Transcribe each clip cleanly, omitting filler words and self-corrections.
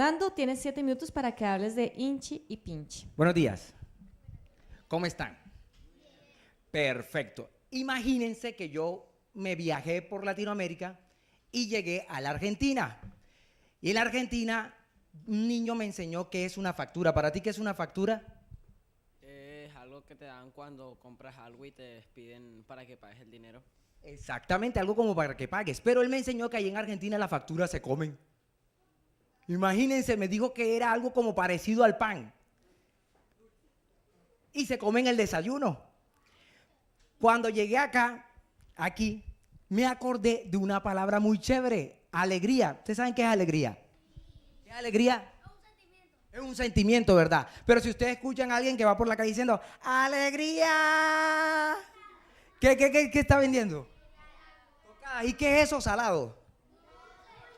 Fernando, tienes 7 minutos para que hables de Inchi y Pinchi. Buenos días. ¿Cómo están? Perfecto. Imagínense que yo me viajé por Latinoamérica y llegué a la Argentina. Y en la Argentina, un niño me enseñó qué es una factura. ¿Para ti qué es una factura? Es algo que te dan cuando compras algo y te piden para que pagues el dinero. Exactamente, algo como para que pagues. Pero él me enseñó que ahí en Argentina las facturas se comen. Imagínense, me dijo que era algo como parecido al pan. Y se comen el desayuno. Cuando llegué aquí, me acordé de una palabra muy chévere, alegría. ¿Ustedes saben qué es alegría? ¿Qué es alegría? Es un sentimiento, ¿verdad? Pero si ustedes escuchan a alguien que va por la calle diciendo, ¡alegría! ¿Qué está vendiendo? ¿Y qué es eso, salado?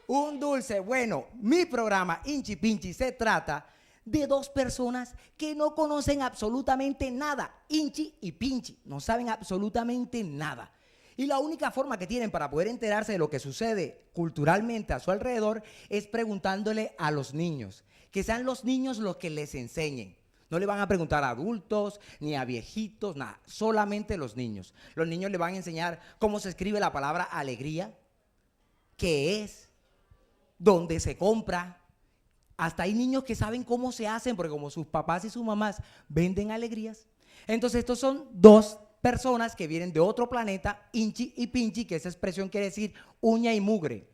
Un dulce. Bueno, mi programa Inchi Pinchi se trata de dos personas que no conocen absolutamente nada. Inchi y Pinchi no saben absolutamente nada. Y la única forma que tienen para poder enterarse de lo que sucede culturalmente a su alrededor es preguntándole a los niños. Que sean los niños los que les enseñen. No le van a preguntar a adultos ni a viejitos, nada. Solamente los niños. Los niños le van a enseñar cómo se escribe la palabra alegría, qué es, dónde se compra. Hasta hay niños que saben cómo se hacen, porque como sus papás y sus mamás venden alegrías. Entonces estos son dos personas que vienen de otro planeta, Inchi y Pinchi, que esa expresión quiere decir uña y mugre,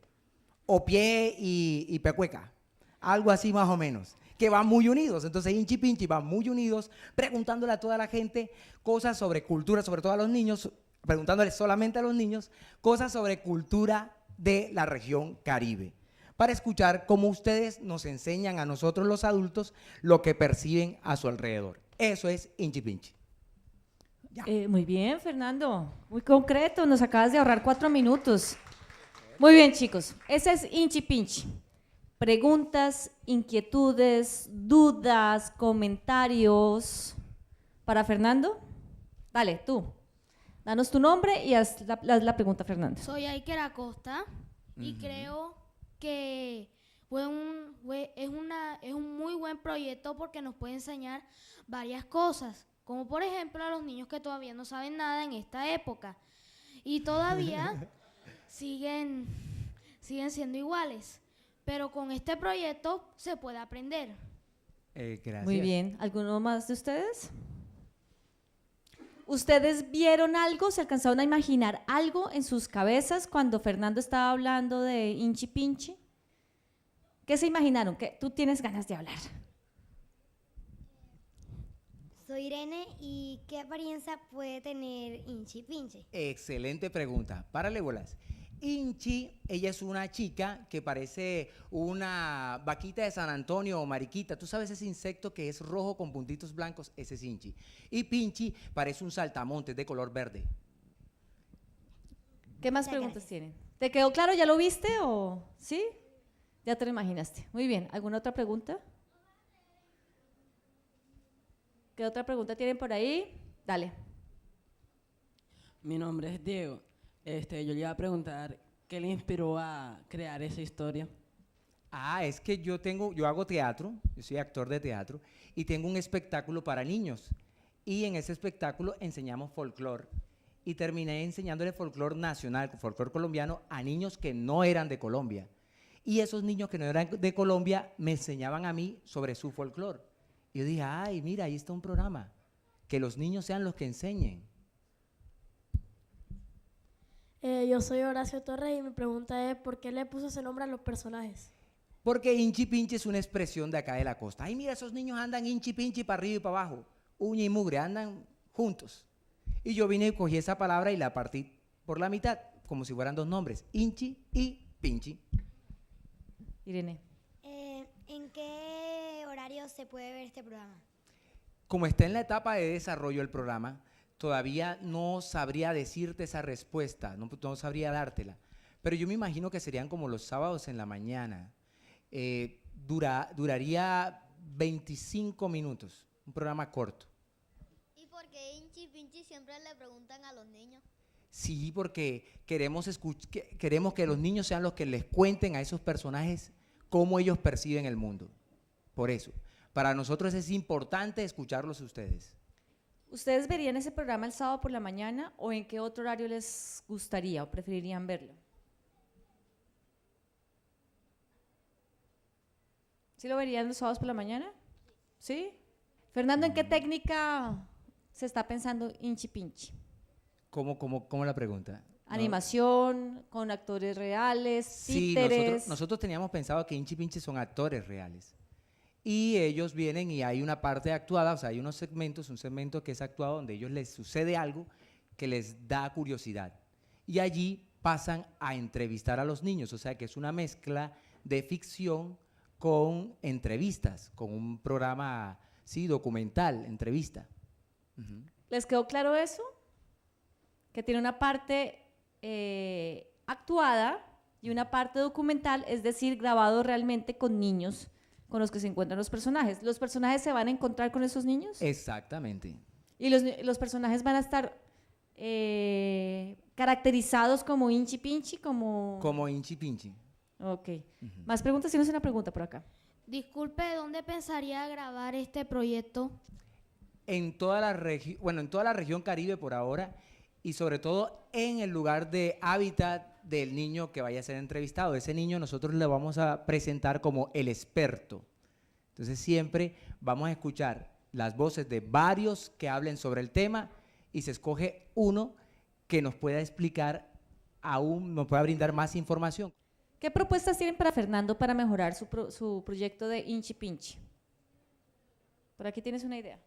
o pie y pecueca, algo así más o menos, que van muy unidos. Entonces Inchi y Pinchi van muy unidos, preguntándole a toda la gente cosas sobre cultura, sobre todo a los niños, preguntándole solamente a los niños cosas sobre cultura de la región Caribe, para escuchar cómo ustedes nos enseñan a nosotros los adultos lo que perciben a su alrededor. Eso es Inchi Pinchi. Muy bien, Fernando. Muy concreto, nos acabas de ahorrar 4 minutos. Muy bien, chicos. Ese es Inchi Pinchi. Preguntas, inquietudes, dudas, comentarios. ¿Para Fernando? Dale, tú. Danos tu nombre y haz la pregunta, Fernando. Soy Iker Acosta y creo que es un muy buen proyecto porque nos puede enseñar varias cosas, como por ejemplo a los niños que todavía no saben nada en esta época y todavía siguen siendo iguales, pero con este proyecto se puede aprender. Gracias. Muy bien. ¿Alguno más de ustedes? ¿Ustedes vieron algo, se alcanzaron a imaginar algo en sus cabezas cuando Fernando estaba hablando de Inchi Pinchi? ¿Qué se imaginaron? ¿Qué tú tienes ganas de hablar? Soy Irene y ¿qué apariencia puede tener Inchi Pinchi? Excelente pregunta. Párale bolas. Inchi, ella es una chica que parece una vaquita de San Antonio o mariquita. ¿Tú sabes ese insecto que es rojo con puntitos blancos? Ese es Inchi. Y Pinchi parece un saltamontes de color verde. ¿Qué más Muchas preguntas gracias. tienen? ¿Te quedó claro? ¿Ya lo viste o sí? Ya te lo imaginaste. Muy bien. ¿Alguna otra pregunta? ¿Qué otra pregunta tienen por ahí? Dale. Mi nombre es Diego. Yo le iba a preguntar qué le inspiró a crear esa historia. Es que yo hago teatro, yo soy actor de teatro y tengo un espectáculo para niños. Y en ese espectáculo enseñamos folclore y terminé enseñándole folclore nacional, folclore colombiano a niños que no eran de Colombia. Y esos niños que no eran de Colombia me enseñaban a mí sobre su folclore. Y yo dije, ay, mira, ahí está un programa, que los niños sean los que enseñen. Yo soy Horacio Torres y mi pregunta es ¿por qué le puso ese nombre a los personajes? Porque Inchi Pinchi es una expresión de acá de la costa. Ay, mira, esos niños andan Inchi Pinchi para arriba y para abajo, uña y mugre, andan juntos. Y yo vine y cogí esa palabra y la partí por la mitad, como si fueran dos nombres, Inchi y Pinchi. Irene. ¿En qué horario se puede ver este programa? Como está en la etapa de desarrollo el programa, todavía no sabría decirte esa respuesta, no sabría dártela. Pero yo me imagino que serían como los sábados en la mañana. Duraría 25 minutos, un programa corto. ¿Y por qué Inchi Pinchi siempre le preguntan a los niños? Sí, porque queremos que los niños sean los que les cuenten a esos personajes cómo ellos perciben el mundo. Por eso, para nosotros es importante escucharlos a ustedes. ¿Ustedes verían ese programa el sábado por la mañana o en qué otro horario les gustaría o preferirían verlo? ¿Sí lo verían los sábados por la mañana? ¿Sí? Fernando, ¿en qué técnica se está pensando Inchi Pinchi? ¿Cómo la pregunta? Animación, con actores reales, Sí, títeres. nosotros teníamos pensado que Inchi Pinchi son actores reales. Y ellos vienen y hay una parte actuada, o sea, hay unos segmentos, un segmento que es actuado donde a ellos les sucede algo que les da curiosidad. Y allí pasan a entrevistar a los niños, o sea, que es una mezcla de ficción con entrevistas, con un programa, sí, documental, entrevista. Ujú. ¿Les quedó claro eso? Que tiene una parte actuada y una parte documental, es decir, grabado realmente con niños con los que se encuentran los personajes. ¿Los personajes se van a encontrar con esos niños? Exactamente. ¿Y los personajes van a estar caracterizados como Inchi Pinchi? Como Inchi Pinchi. Ok. ¿Más preguntas? Tienes una pregunta por acá. Disculpe, ¿dónde pensaría grabar este proyecto? En toda la región Caribe por ahora, y sobre todo en el lugar de hábitat del niño que vaya a ser entrevistado. Ese niño nosotros le vamos a presentar como el experto. Entonces siempre vamos a escuchar las voces de varios que hablen sobre el tema y se escoge uno que nos pueda explicar nos pueda brindar más información. ¿Qué propuestas tienen para Fernando para mejorar su proyecto de Inchi Pinchi? Por aquí tienes una idea.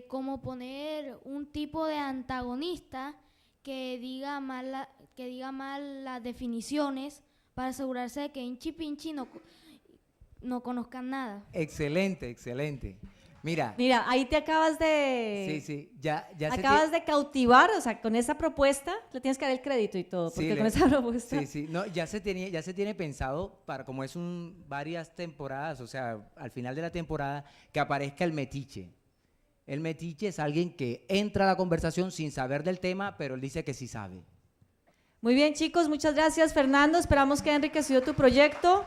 Como poner un tipo de antagonista que diga mal las definiciones para asegurarse de que Inchi Pinchi no conozcan nada. Excelente, excelente. Mira, Ahí te acabas de… sí, ya Acabas de cautivar, o sea, con esa propuesta, le tienes que dar el crédito y todo, porque con esa propuesta… Sí, no, ya se tiene pensado para, como es varias temporadas, o sea, al final de la temporada, que aparezca el metiche. El metiche es alguien que entra a la conversación sin saber del tema, pero él dice que sí sabe. Muy bien, chicos, muchas gracias, Fernando. Esperamos que haya enriquecido tu proyecto.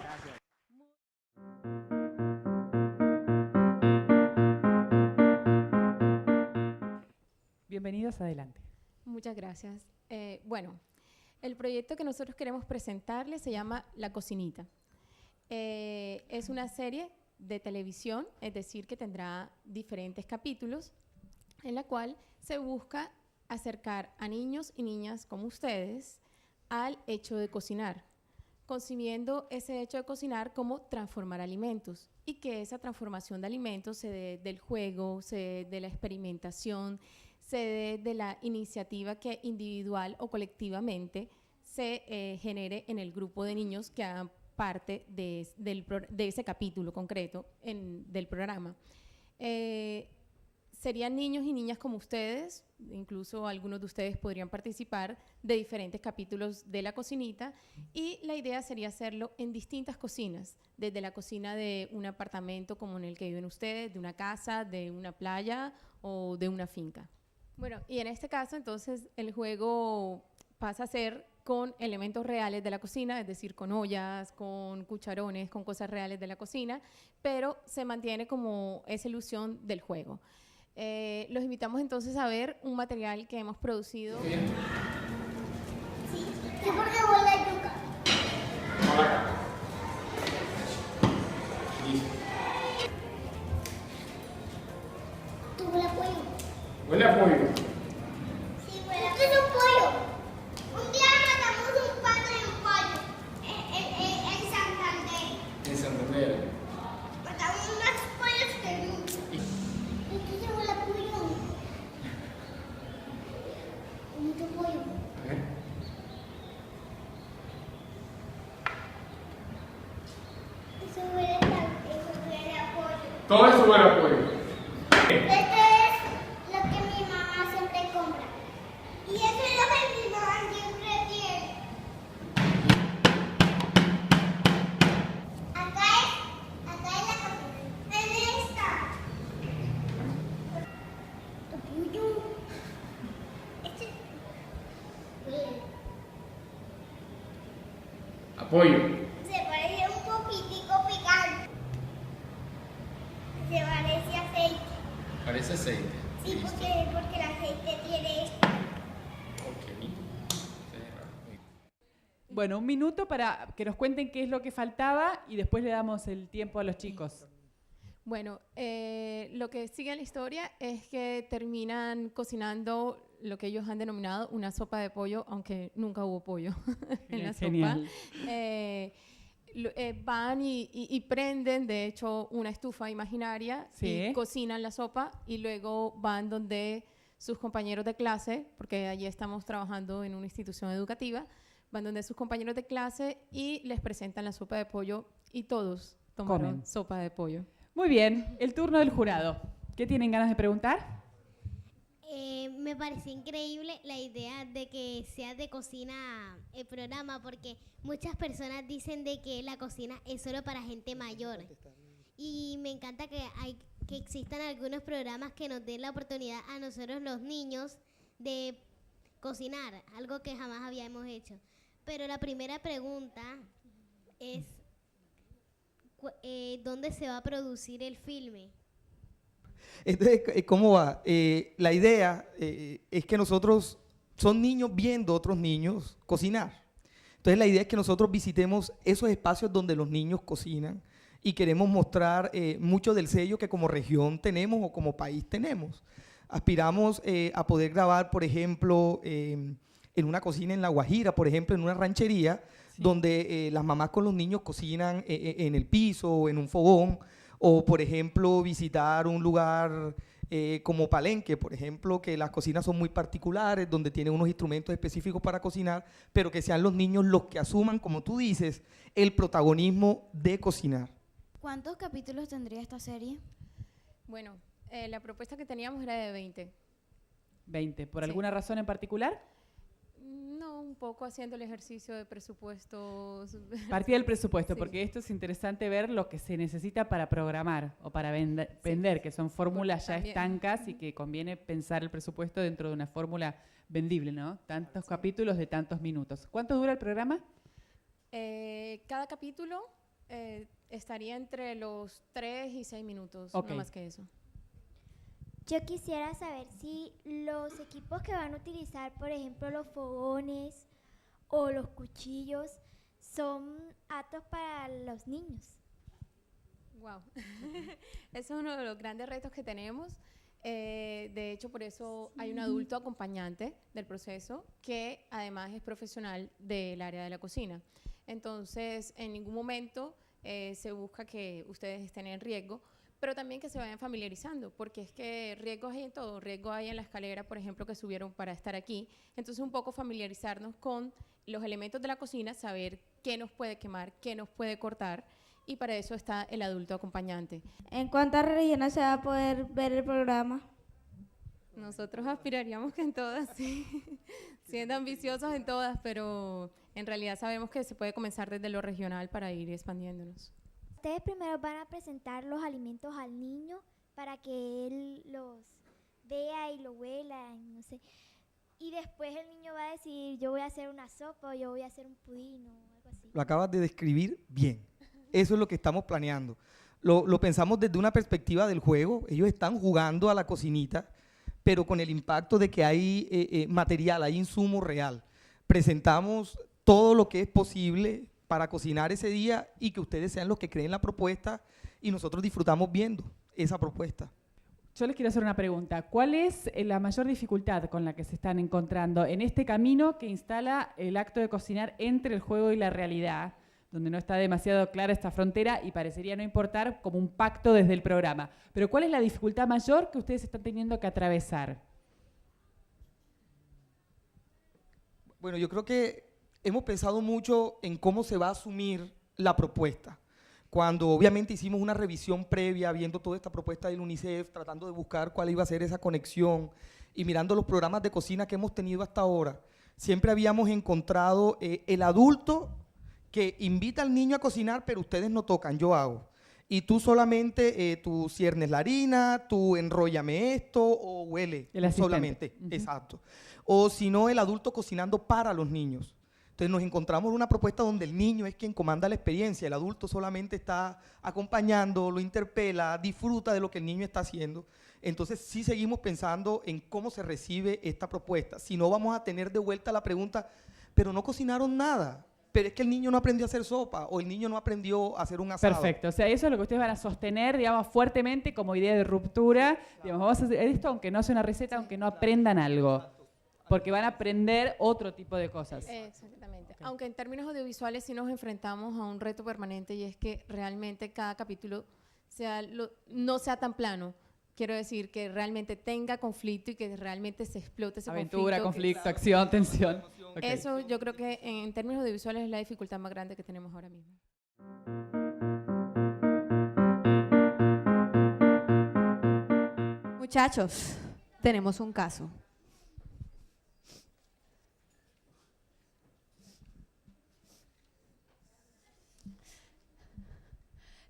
Bienvenidos, adelante. Muchas gracias. Bueno, el proyecto que nosotros queremos presentarles se llama La Cocinita. Es una serie de televisión, es decir, que tendrá diferentes capítulos, en la cual se busca acercar a niños y niñas como ustedes al hecho de cocinar, concibiendo ese hecho de cocinar como transformar alimentos, y que esa transformación de alimentos se dé del juego, se dé de la experimentación, se dé de la iniciativa que individual o colectivamente se genere en el grupo de niños que hagan parte de ese capítulo concreto del programa. Serían niños y niñas como ustedes, incluso algunos de ustedes podrían participar de diferentes capítulos de La Cocinita, y la idea sería hacerlo en distintas cocinas, desde la cocina de un apartamento como en el que viven ustedes, de una casa, de una playa o de una finca. Bueno, y en este caso entonces el juego pasa a ser con elementos reales de la cocina, es decir, con ollas, con cucharones, con cosas reales de la cocina, pero se mantiene como esa ilusión del juego. Los invitamos entonces a ver un material que hemos producido. Sí, ¿qué por qué huele a yuca? ¿Tú huele a pollo? ¿Huele a pollo? Sí, huele a pollo. ¿Qué es un pollo? Un día matamos un pato y un pollo en Santander. En Santander. Matamos unos pollos que nunca. ¿Y qué se huele a pollo? Mucho pollo. Eso huele a pollo. Todo eso huele a pollo. Este es lo que mi mamá siempre compra. Y eso es lo que mi mamá siempre tiene. Acá es la cocina. En esta. Pollo. Este huele. A pollo. Se parece un poquito. Parece aceite. Sí, Listo. porque el aceite tiene... Ok. Cerra. Bueno, un minuto para que nos cuenten qué es lo que faltaba y después le damos el tiempo a los chicos. Bueno, lo que sigue en la historia es que terminan cocinando lo que ellos han denominado una sopa de pollo, aunque nunca hubo pollo en la Genial. sopa. Van y prenden, de hecho, una estufa imaginaria Sí. y cocinan la sopa y luego van donde sus compañeros de clase, porque allí estamos trabajando en una institución educativa, van donde sus compañeros de clase y les presentan la sopa de pollo y todos tomaron Comen. sopa de pollo. Muy bien, el turno del jurado. ¿Qué tienen ganas de preguntar? Me pareció increíble la idea de que sea de cocina el programa, porque muchas personas dicen de que la cocina es solo para gente mayor. Y me encanta que existan algunos programas que nos den la oportunidad a nosotros los niños de cocinar, algo que jamás habíamos hecho. Pero la primera pregunta es, ¿dónde se va a producir el filme? Entonces, ¿cómo va? La idea es que nosotros, son niños viendo a otros niños cocinar. Entonces la idea es que nosotros visitemos esos espacios donde los niños cocinan y queremos mostrar mucho del sello que como región tenemos o como país tenemos. Aspiramos a poder grabar, por ejemplo, en una cocina en La Guajira, por ejemplo, en una ranchería, Sí. donde las mamás con los niños cocinan en el piso o en un fogón, o por ejemplo visitar un lugar como Palenque, por ejemplo, que las cocinas son muy particulares, donde tienen unos instrumentos específicos para cocinar, pero que sean los niños los que asuman, como tú dices, el protagonismo de cocinar. ¿Cuántos capítulos tendría esta serie? Bueno, la propuesta que teníamos era de 20. 20. ¿Por Sí. alguna razón en particular? No, un poco haciendo el ejercicio de presupuestos. Partía del presupuesto, Sí. porque esto es interesante ver lo que se necesita para programar o para vender, que son fórmulas ya También. estancas y que conviene pensar el presupuesto dentro de una fórmula vendible, ¿no? Tantos capítulos de tantos minutos. ¿Cuánto dura el programa? Cada capítulo estaría entre los 3 y 6 minutos, Ok. no más que eso. Yo quisiera saber si los equipos que van a utilizar, por ejemplo, los fogones o los cuchillos, son aptos para los niños. Wow. Eso es uno de los grandes retos que tenemos. De hecho, por eso hay un adulto acompañante del proceso que además es profesional del área de la cocina. Entonces, en ningún momento se busca que ustedes estén en riesgo, pero también que se vayan familiarizando, porque es que riesgos hay en todo. Riesgo hay en la escalera, por ejemplo, que subieron para estar aquí. Entonces, un poco familiarizarnos con los elementos de la cocina, saber qué nos puede quemar, qué nos puede cortar, y para eso está el adulto acompañante. ¿En cuántas regiones se va a poder ver el programa? Nosotros aspiraríamos que en todas, sí, siendo ambiciosos en todas, pero en realidad sabemos que se puede comenzar desde lo regional para ir expandiéndonos. Ustedes primero van a presentar los alimentos al niño para que él los vea y lo huela, y no sé. Y después el niño va a decir, yo voy a hacer una sopa o yo voy a hacer un pudín o algo así. Lo acabas de describir bien. Eso es lo que estamos planeando. Lo pensamos desde una perspectiva del juego. Ellos están jugando a la cocinita, pero con el impacto de que hay material, hay insumo real. Presentamos todo lo que es posible para cocinar ese día y que ustedes sean los que creen la propuesta y nosotros disfrutamos viendo esa propuesta. Yo les quiero hacer una pregunta. ¿Cuál es la mayor dificultad con la que se están encontrando en este camino que instala el acto de cocinar entre el juego y la realidad, donde no está demasiado clara esta frontera y parecería no importar como un pacto desde el programa? Pero ¿cuál es la dificultad mayor que ustedes están teniendo que atravesar? Bueno, yo creo que hemos pensado mucho en cómo se va a asumir la propuesta. Cuando obviamente hicimos una revisión previa, viendo toda esta propuesta del UNICEF, tratando de buscar cuál iba a ser esa conexión y mirando los programas de cocina que hemos tenido hasta ahora, siempre habíamos encontrado el adulto que invita al niño a cocinar, pero ustedes no tocan, yo hago. Y tú solamente, tú ciernes la harina, tú enróllame esto o huele El asistente. solamente. Exacto. O si no, el adulto cocinando para los niños. Entonces nos encontramos una propuesta donde el niño es quien comanda la experiencia, el adulto solamente está acompañando, lo interpela, disfruta de lo que el niño está haciendo. Entonces sí seguimos pensando en cómo se recibe esta propuesta. Si no, vamos a tener de vuelta la pregunta, pero no cocinaron nada. Pero es que el niño no aprendió a hacer sopa o el niño no aprendió a hacer un asado. Perfecto, o sea, eso es lo que ustedes van a sostener, digamos, fuertemente como idea de ruptura. Digamos, vamos a hacer esto aunque no sea una receta, aunque no aprendan algo, porque van a aprender otro tipo de cosas. Exactamente. Aunque en términos audiovisuales sí nos enfrentamos a un reto permanente y es que realmente cada capítulo no sea tan plano. Quiero decir, que realmente tenga conflicto y que realmente se explote ese Aventura, conflicto. conflicto, acción, tensión. Okay. Eso yo creo que en términos audiovisuales es la dificultad más grande que tenemos ahora mismo. Muchachos, tenemos un caso.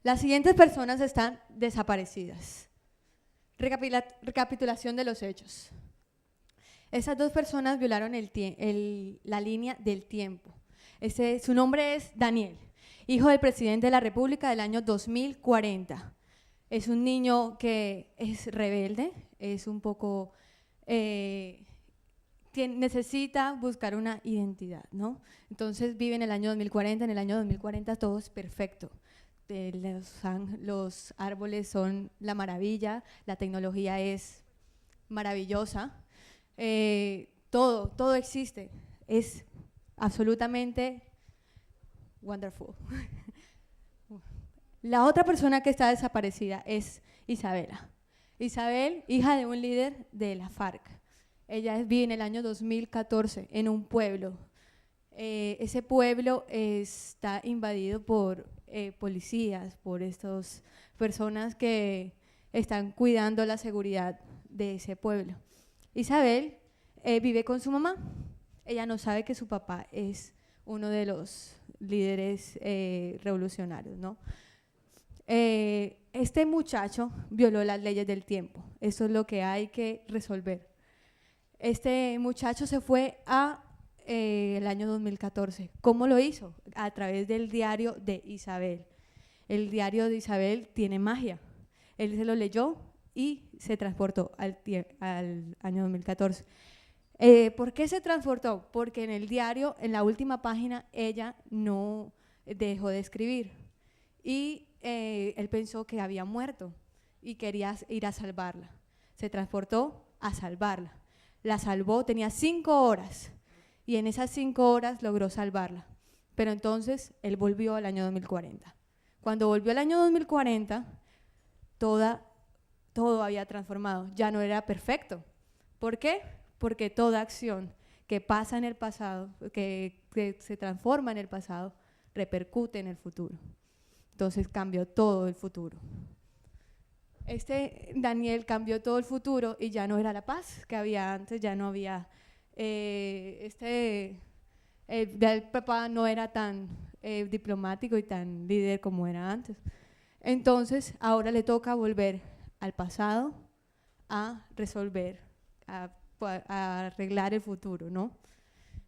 Las siguientes personas están desaparecidas. Recapitulación de los hechos. Esas dos personas violaron la línea del tiempo. Su nombre es Daniel, hijo del presidente de la República del año 2040. Es un niño que es rebelde, es un poco... necesita buscar una identidad, ¿no? Entonces vive en el año 2040, en el año 2040 todo es perfecto. Los árboles son la maravilla, la tecnología es maravillosa, todo existe, es absolutamente wonderful. La otra persona que está desaparecida es Isabela. Isabel, hija de un líder de la FARC. Ella vive en el año 2014 en un pueblo. Ese pueblo está invadido por policías, por estas personas que están cuidando la seguridad de ese pueblo. Isabel vive con su mamá. Ella no sabe que su papá es uno de los líderes revolucionarios, ¿no? Este muchacho violó las leyes del tiempo. Eso es lo que hay que resolver. Este muchacho se fue el año 2014. ¿Cómo lo hizo? A través del diario de Isabel. El diario de Isabel tiene magia. Él se lo leyó y se transportó al año 2014. ¿Por qué se transportó? Porque en el diario, en la última página, ella no dejó de escribir. Y él pensó que había muerto y quería ir a salvarla. Se transportó a salvarla. La salvó, tenía 5 horas. Y en esas 5 horas logró salvarla. Pero entonces él volvió al año 2040. Cuando volvió al año 2040, todo había transformado. Ya no era perfecto. ¿Por qué? Porque toda acción que pasa en el pasado, que se transforma en el pasado, repercute en el futuro. Entonces cambió todo el futuro. Daniel cambió todo el futuro y ya no era la paz que había antes, ya no había... el papá no era tan diplomático y tan líder como era antes. Entonces, ahora le toca volver al pasado a resolver, a arreglar el futuro, ¿no?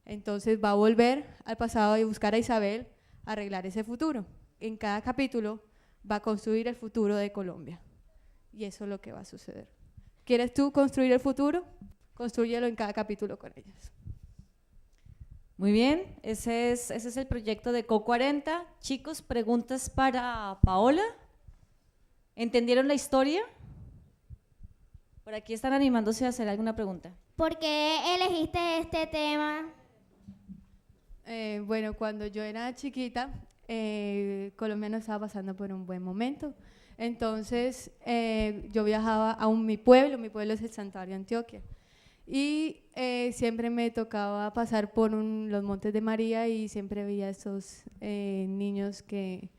Entonces, va a volver al pasado y buscar a Isabel a arreglar ese futuro. En cada capítulo va a construir el futuro de Colombia. Y eso es lo que va a suceder. ¿Quieres tú construir el futuro? Constrúyelo en cada capítulo con ellos. Muy bien, ese es el proyecto de Co40. Chicos, preguntas para Paola. ¿Entendieron la historia? Por aquí están animándose a hacer alguna pregunta. ¿Por qué elegiste este tema? Bueno, cuando yo era chiquita, Colombia no estaba pasando por un buen momento. Entonces, yo viajaba a mi pueblo es el Santuario Antioquia. Y siempre me tocaba pasar por los Montes de María y siempre veía a estos niños que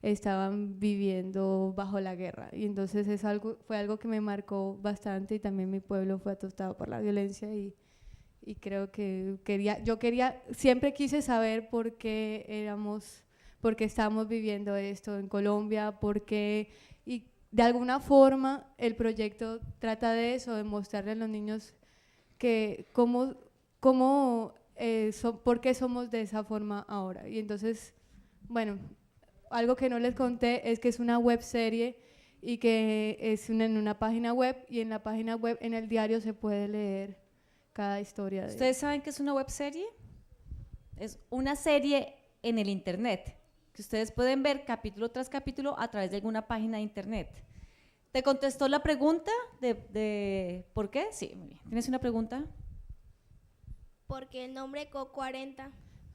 estaban viviendo bajo la guerra. Y entonces fue algo que me marcó bastante y también mi pueblo fue atostado por la violencia y creo que siempre quise saber por qué estábamos viviendo esto en Colombia, y de alguna forma el proyecto trata de eso, de mostrarle a los niños que por qué somos de esa forma ahora. Y entonces, bueno, algo que no les conté es que es una webserie y que es en una página web, y en la página web, en el diario, se puede leer cada historia. ¿Ustedes saben qué es una webserie? Es una serie en el internet, que ustedes pueden ver capítulo tras capítulo a través de alguna página de internet. ¿Te contestó la pregunta de por qué? Sí, muy bien. ¿Tienes una pregunta? Porque el nombre Co40.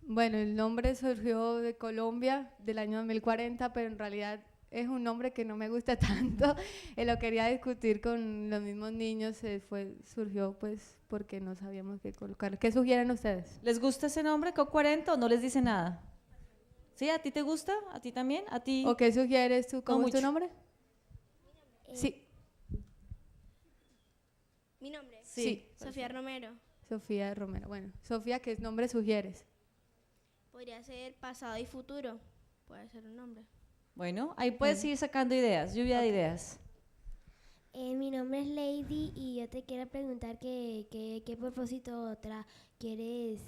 Bueno, el nombre surgió de Colombia del año 2040, pero en realidad es un nombre que no me gusta tanto. Lo quería discutir con los mismos niños, surgió pues porque no sabíamos qué colocar. ¿Qué sugieren ustedes? ¿Les gusta ese nombre, Co40, o no les dice nada? ¿Sí? ¿A ti te gusta? ¿A ti también? ¿A ti? ¿O qué sugieres tú? ¿Cómo No es tu mucho. nombre? Sí. Mi nombre. Sí. Sofía Romero. Sofía Romero. Bueno, Sofía, ¿qué nombre sugieres? Podría ser pasado y futuro. Puede ser un nombre. Bueno, ahí puedes ir sacando ideas, lluvia de ideas. Mi nombre es Lady y yo te quiero preguntar qué propósito quieres,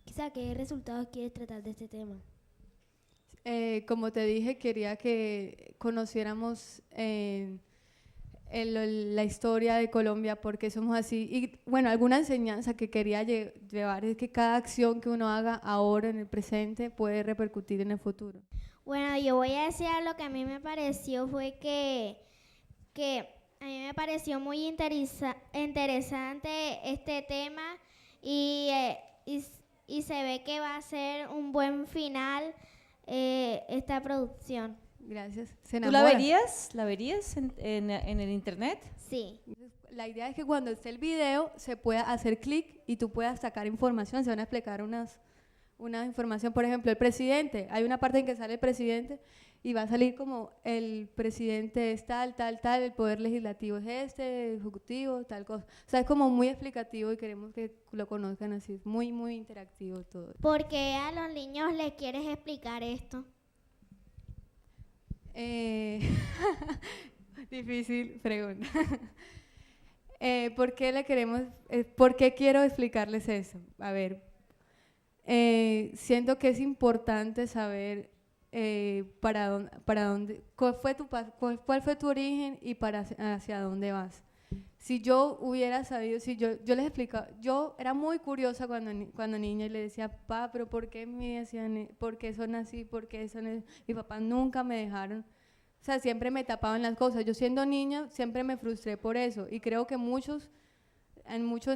quizá qué resultados quieres tratar de este tema. Como te dije, quería que conociéramos la historia de Colombia, porque somos así. Y bueno, alguna enseñanza que quería llevar es que cada acción que uno haga ahora en el presente puede repercutir en el futuro. Bueno, yo voy a decir lo que a mí me pareció fue que a mí me pareció muy interesante este tema y se ve que va a ser un buen final esta producción. Gracias. ¿Tú la verías? ¿La verías en el internet? Sí. La idea es que cuando esté el video se pueda hacer clic y tú puedas sacar información, se van a explicar una información, por ejemplo, el presidente, hay una parte en que sale el presidente y va a salir como el presidente es tal, el poder legislativo es este, el ejecutivo, tal cosa. O sea, es como muy explicativo y queremos que lo conozcan así, es muy, muy interactivo todo. ¿Por qué a los niños les quieres explicar esto? Difícil pregunta. ¿Por qué quiero explicarles eso? A ver, siento que es importante saber cuál fue tu origen y hacia dónde vas. Si yo hubiera sabido, yo les explicaba, yo era muy curiosa cuando niña y le decía, papá, pero ¿por qué me decían, por qué son así, por qué son eso? Mi papá nunca me dejaron, o sea, siempre me tapaban las cosas. Yo siendo niña siempre me frustré por eso y creo que en muchos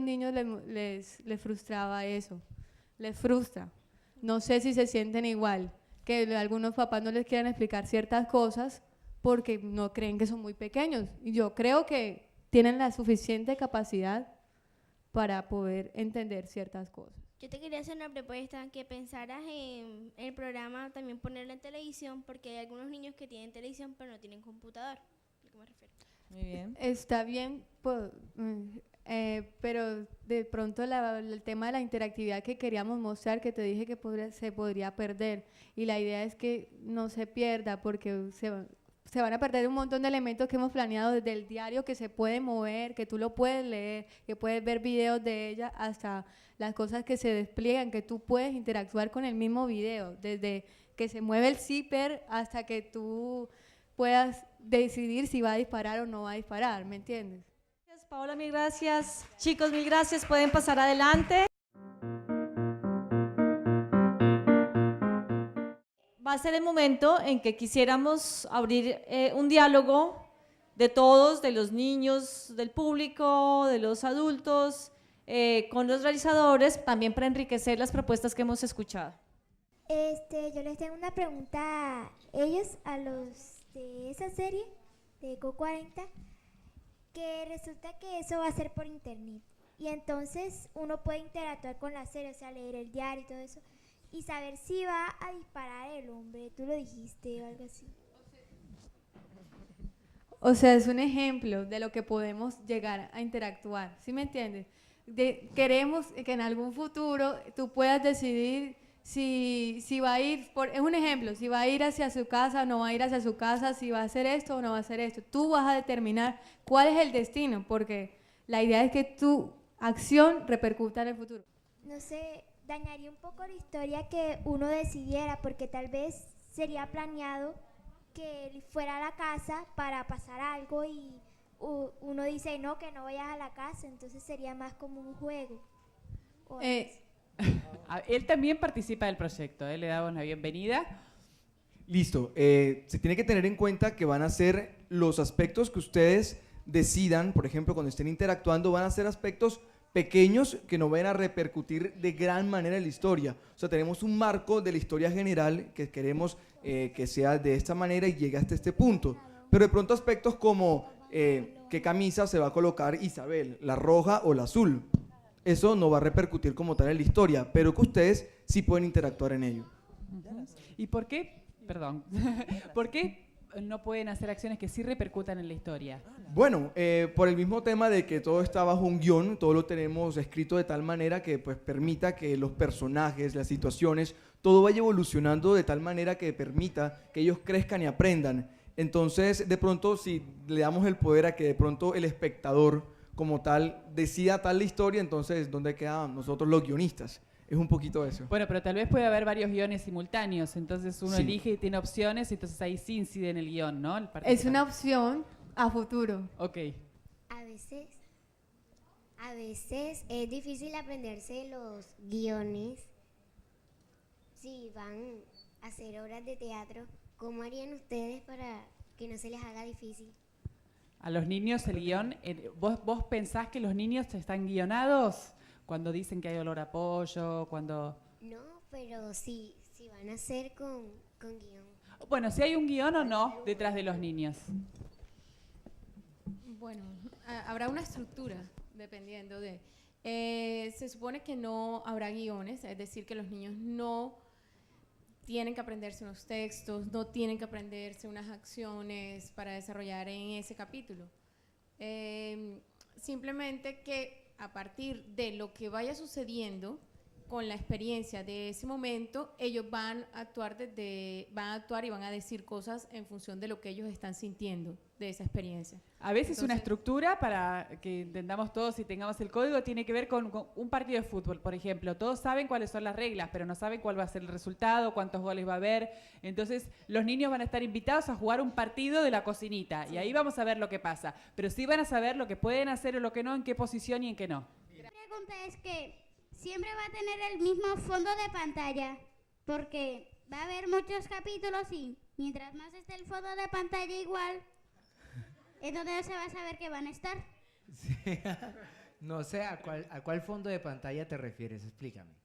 niños les frustraba eso, les frustra. No sé si se sienten igual, que algunos papás no les quieran explicar ciertas cosas porque no creen que son muy pequeños. Y yo creo que tienen la suficiente capacidad para poder entender ciertas cosas. Yo te quería hacer una propuesta, que pensaras en el programa, también ponerlo en televisión, porque hay algunos niños que tienen televisión pero no tienen computador. ¿A qué me refiero? Muy bien. Está bien, pero de pronto el tema de la interactividad que queríamos mostrar, que te dije que se podría perder, y la idea es que no se pierda, porque se van a perder un montón de elementos que hemos planeado, desde el diario que se puede mover, que tú lo puedes leer, que puedes ver videos de ella, hasta las cosas que se despliegan, que tú puedes interactuar con el mismo video, desde que se mueve el zipper hasta que tú puedas decidir si va a disparar o no va a disparar, ¿me entiendes? Gracias, Paola, mil gracias. Chicos, mil gracias. Pueden pasar adelante. Va a ser el momento en que quisiéramos abrir un diálogo de todos, de los niños, del público, de los adultos, con los realizadores, también para enriquecer las propuestas que hemos escuchado. Yo les tengo una pregunta a ellos, a los de esa serie de Co40, que resulta que eso va a ser por internet y entonces uno puede interactuar con la serie, o sea, leer el diario y todo eso, y saber si va a disparar el hombre. Tú lo dijiste o algo así. O sea, es un ejemplo de lo que podemos llegar a interactuar, ¿sí me entiendes? Queremos que en algún futuro tú puedas decidir si va a ir, es un ejemplo, si va a ir hacia su casa o no va a ir hacia su casa, si va a hacer esto o no va a hacer esto. Tú vas a determinar cuál es el destino, porque la idea es que tu acción repercuta en el futuro. No sé, dañaría un poco la historia que uno decidiera, porque tal vez sería planeado que él fuera a la casa para pasar algo y uno dice no, que no vayas a la casa, entonces sería más como un juego. Él también participa del proyecto, le damos la bienvenida. Listo, se tiene que tener en cuenta que van a ser los aspectos que ustedes decidan, por ejemplo, cuando estén interactuando, van a ser aspectos pequeños que no van a repercutir de gran manera en la historia. O sea, tenemos un marco de la historia general que queremos que sea de esta manera y llegue hasta este punto. Pero de pronto aspectos como qué camisa se va a colocar Isabel, la roja o la azul. Eso no va a repercutir como tal en la historia, pero que ustedes sí pueden interactuar en ello. ¿Y por qué? Perdón. ¿Por qué no pueden hacer acciones que sí repercutan en la historia? Bueno, por el mismo tema de que todo está bajo un guión, todo lo tenemos escrito de tal manera que pues permita que los personajes, las situaciones, todo vaya evolucionando de tal manera que permita que ellos crezcan y aprendan. Entonces, de pronto, si le damos el poder a que de pronto el espectador como tal decida tal la historia, entonces, ¿dónde quedan nosotros los guionistas? Es un poquito eso. Bueno, pero tal vez puede haber varios guiones simultáneos, entonces uno Sí. elige y tiene opciones, y entonces ahí sí incide en el guión, ¿no? Es una opción a futuro. Ok. A veces es difícil aprenderse los guiones. Si van a hacer obras de teatro, ¿cómo harían ustedes para que no se les haga difícil? A los niños el guión, ¿vos pensás que los niños están guionados? Cuando dicen que hay olor a pollo, cuando... No, pero sí van a hacer con guión. Bueno, si hay un guión o no detrás de los niños. Bueno, habrá una estructura, dependiendo de... se supone que no habrá guiones, es decir, que los niños no tienen que aprenderse unos textos, no tienen que aprenderse unas acciones para desarrollar en ese capítulo. Simplemente que a partir de lo que vaya sucediendo con la experiencia de ese momento, ellos van a actuar y van a decir cosas en función de lo que ellos están sintiendo de esa experiencia. A veces una estructura, para que entendamos todos y tengamos el código, tiene que ver con un partido de fútbol, por ejemplo. Todos saben cuáles son las reglas, pero no saben cuál va a ser el resultado, cuántos goles va a haber. Entonces, los niños van a estar invitados a jugar un partido de la cocinita, y ahí vamos a ver lo que pasa. Pero sí van a saber lo que pueden hacer o lo que no, en qué posición y en qué no. La pregunta es que siempre va a tener el mismo fondo de pantalla, porque va a haber muchos capítulos y mientras más esté el fondo de pantalla igual, es donde no se va a saber que van a estar. Sí. No sé a cuál fondo de pantalla te refieres, explícame.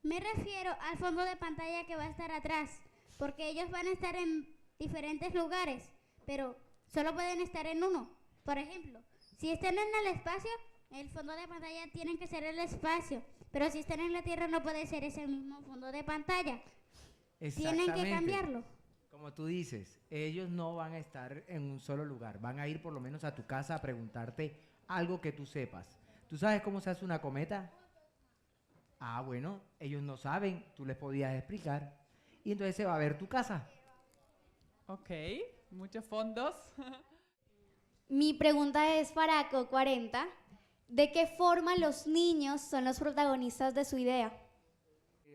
Me refiero al fondo de pantalla que va a estar atrás, porque ellos van a estar en diferentes lugares, pero solo pueden estar en uno. Por ejemplo, si están en el espacio, el fondo de pantalla tiene que ser el espacio, pero si están en la Tierra no puede ser ese mismo fondo de pantalla. Tienen que cambiarlo. Como tú dices, ellos no van a estar en un solo lugar, van a ir por lo menos a tu casa a preguntarte algo que tú sepas. ¿Tú sabes cómo se hace una cometa? Ah, bueno, ellos no saben, tú les podías explicar. Y entonces se va a ver tu casa. Ok, muchos fondos. Mi pregunta es para Co40. ¿De qué forma los niños son los protagonistas de su idea?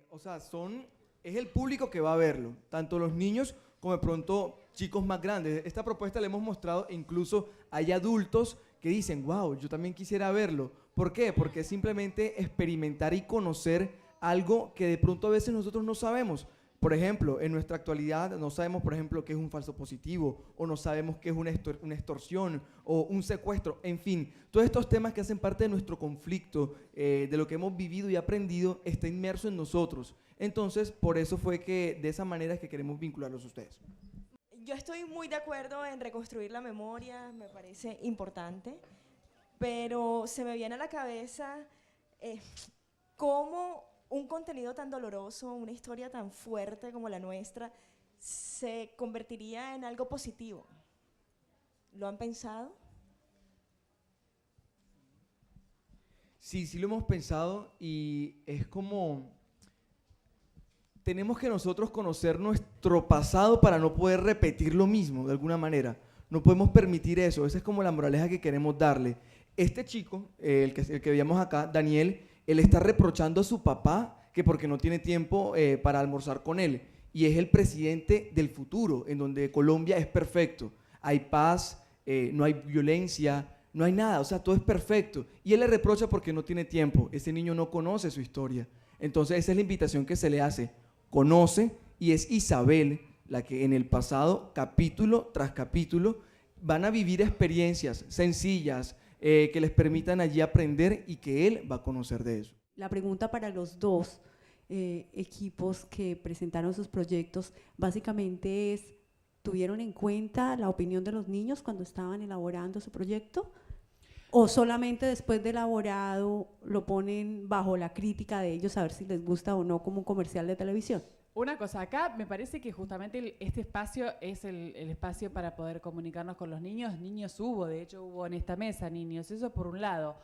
O sea, es el público que va a verlo, tanto los niños como de pronto chicos más grandes. Esta propuesta la hemos mostrado e incluso hay adultos que dicen, wow, yo también quisiera verlo. ¿Por qué? Porque es simplemente experimentar y conocer algo que de pronto a veces nosotros no sabemos. Por ejemplo, en nuestra actualidad no sabemos, por ejemplo, qué es un falso positivo, o no sabemos qué es una extorsión o un secuestro, en fin. Todos estos temas que hacen parte de nuestro conflicto, de lo que hemos vivido y aprendido, está inmerso en nosotros. Entonces, por eso fue que de esa manera es que queremos vincularlos a ustedes. Yo estoy muy de acuerdo en reconstruir la memoria, me parece importante, pero se me viene a la cabeza cómo un contenido tan doloroso, una historia tan fuerte como la nuestra, se convertiría en algo positivo. ¿Lo han pensado? Sí, sí lo hemos pensado y es como... Tenemos que nosotros conocer nuestro pasado para no poder repetir lo mismo de alguna manera. No podemos permitir eso, esa es como la moraleja que queremos darle. Este chico, el que veíamos acá, Daniel, él está reprochando a su papá que porque no tiene tiempo para almorzar con él. y es el presidente del futuro, en donde Colombia es perfecto. Hay paz, no hay violencia, no hay nada, o sea, todo es perfecto. Y él le reprocha porque no tiene tiempo. Ese niño no conoce su historia. Entonces esa es la invitación que se le hace. Conoce, y es Isabel la que en el pasado, capítulo tras capítulo, van a vivir experiencias sencillas que les permitan allí aprender y que él va a conocer de eso. La pregunta para los dos equipos que presentaron sus proyectos básicamente es: ¿tuvieron en cuenta la opinión de los niños cuando estaban elaborando su proyecto? ¿O solamente después de elaborado lo ponen bajo la crítica de ellos a ver si les gusta o no, como un comercial de televisión? Una cosa, acá me parece que justamente este espacio es el espacio para poder comunicarnos con los niños. Niños hubo, de hecho hubo en esta mesa niños, eso por un lado.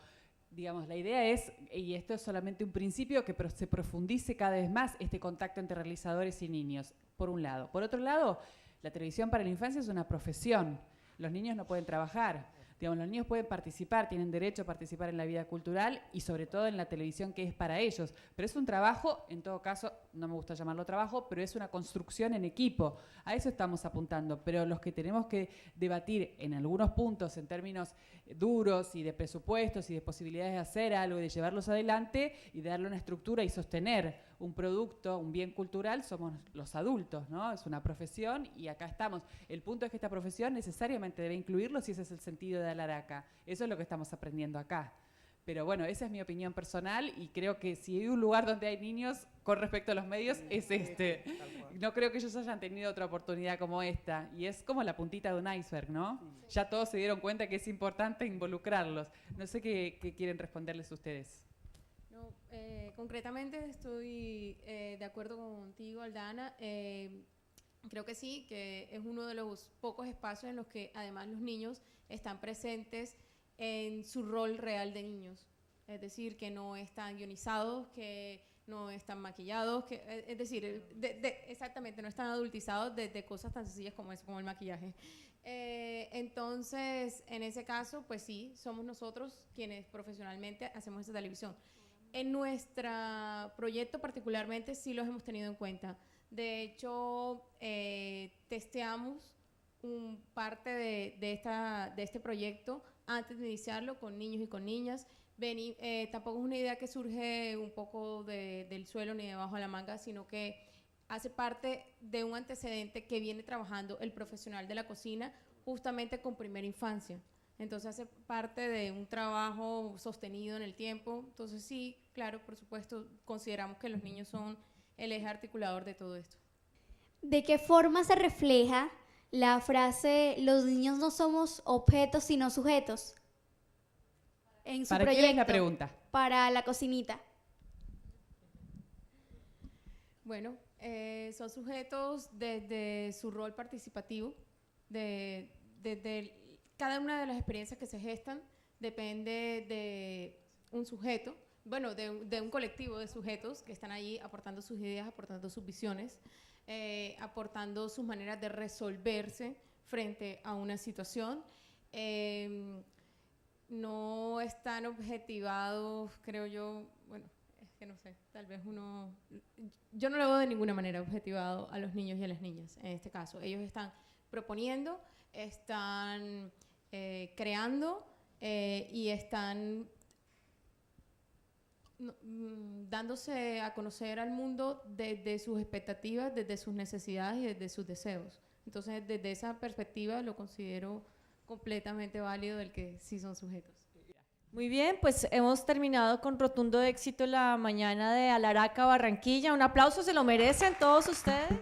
Digamos, la idea es, y esto es solamente un principio, que se profundice cada vez más este contacto entre realizadores y niños, por un lado. Por otro lado, la televisión para la infancia es una profesión. Los niños no pueden trabajar. Digamos, los niños pueden participar, tienen derecho a participar en la vida cultural y sobre todo en la televisión, que es para ellos. Pero es un trabajo, en todo caso, no me gusta llamarlo trabajo, pero es una construcción en equipo. A eso estamos apuntando. Pero los que tenemos que debatir en algunos puntos en términos duros y de presupuestos y de posibilidades de hacer algo y de llevarlos adelante y de darle una estructura y sostener un producto, un bien cultural, somos los adultos, ¿no? Es una profesión y acá estamos. El punto es que esta profesión necesariamente debe incluirlos y ese es el sentido de Alaraca. Eso es lo que estamos aprendiendo acá. Pero bueno, esa es mi opinión personal y creo que si hay un lugar donde hay niños con respecto a los medios es este. No creo que ellos hayan tenido otra oportunidad como esta y es como la puntita de un iceberg, ¿no? Ya todos se dieron cuenta que es importante involucrarlos. No sé qué quieren responderles ustedes. No, concretamente estoy de acuerdo contigo, Aldana. Creo que sí, que es uno de los pocos espacios en los que además los niños están presentes en su rol real de niños. Es decir, que no están guionizados, que no están maquillados, es decir, exactamente, no están adultizados de cosas tan sencillas como eso, como el maquillaje. Entonces, en ese caso, pues sí, somos nosotros quienes profesionalmente hacemos esa televisión. En nuestro proyecto particularmente sí los hemos tenido en cuenta. De hecho, testeamos parte de este proyecto antes de iniciarlo con niños y con niñas. Tampoco es una idea que surge un poco del suelo ni debajo de la manga, sino que hace parte de un antecedente que viene trabajando el profesional de la cocina justamente con primera infancia. Entonces hace parte de un trabajo sostenido en el tiempo. Entonces sí, claro, por supuesto, consideramos que los niños son el eje articulador de todo esto. ¿De qué forma se refleja la frase "los niños no somos objetos sino sujetos" en su proyecto? ¿Para quién es la pregunta? Para la cocinita. Bueno, son sujetos desde su rol participativo, desde cada una de las experiencias que se gestan depende de un sujeto, bueno, de un colectivo de sujetos que están allí aportando sus ideas, aportando sus visiones, aportando sus maneras de resolverse frente a una situación. No están objetivados, creo yo, bueno, es que no sé, tal vez yo no lo veo de ninguna manera objetivado a los niños y a las niñas en este caso. Ellos están proponiendo, están creando y están dándose a conocer al mundo desde sus expectativas, desde sus necesidades y desde sus deseos. Entonces, desde esa perspectiva lo considero completamente válido del que sí son sujetos. Muy bien, pues hemos terminado con rotundo éxito la mañana de Alaraca Barranquilla. Un aplauso, se lo merecen todos ustedes.